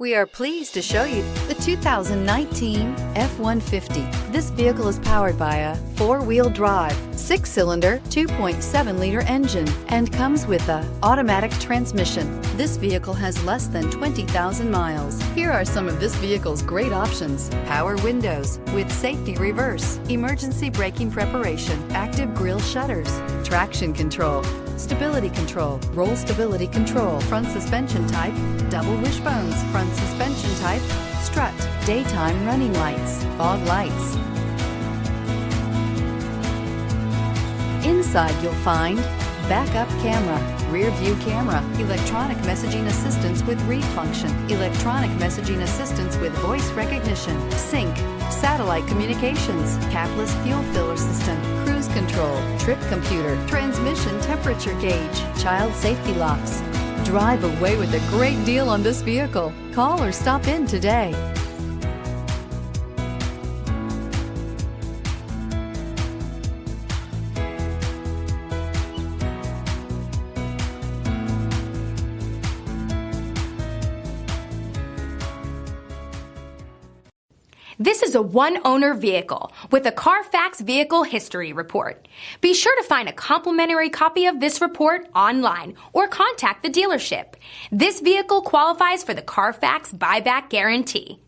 We are pleased to show you the 2019 F-150. This vehicle is powered by a four-wheel drive, six-cylinder, 2.7-liter engine, and comes with a automatic transmission. This vehicle has less than 20,000 miles. Here are some of this vehicle's great options: power windows with safety reverse, emergency braking preparation, active grille shutters, traction control, stability control, roll stability control, front suspension type, double wishbones, front suspension type, strut, daytime running lights, fog lights. Inside you'll find backup camera, rear view camera, electronic messaging assistance with read function, electronic messaging assistance with voice recognition, sync, satellite communications, capless fuel filler system, cruise control, trip computer, transmission temperature gauge, child safety locks. Drive away with a great deal on this vehicle. Call or stop in today. This is a one-owner vehicle with a CARFAX Vehicle History Report. Be sure to find a complimentary copy of this report online or contact the dealership. This vehicle qualifies for the CARFAX Buyback Guarantee.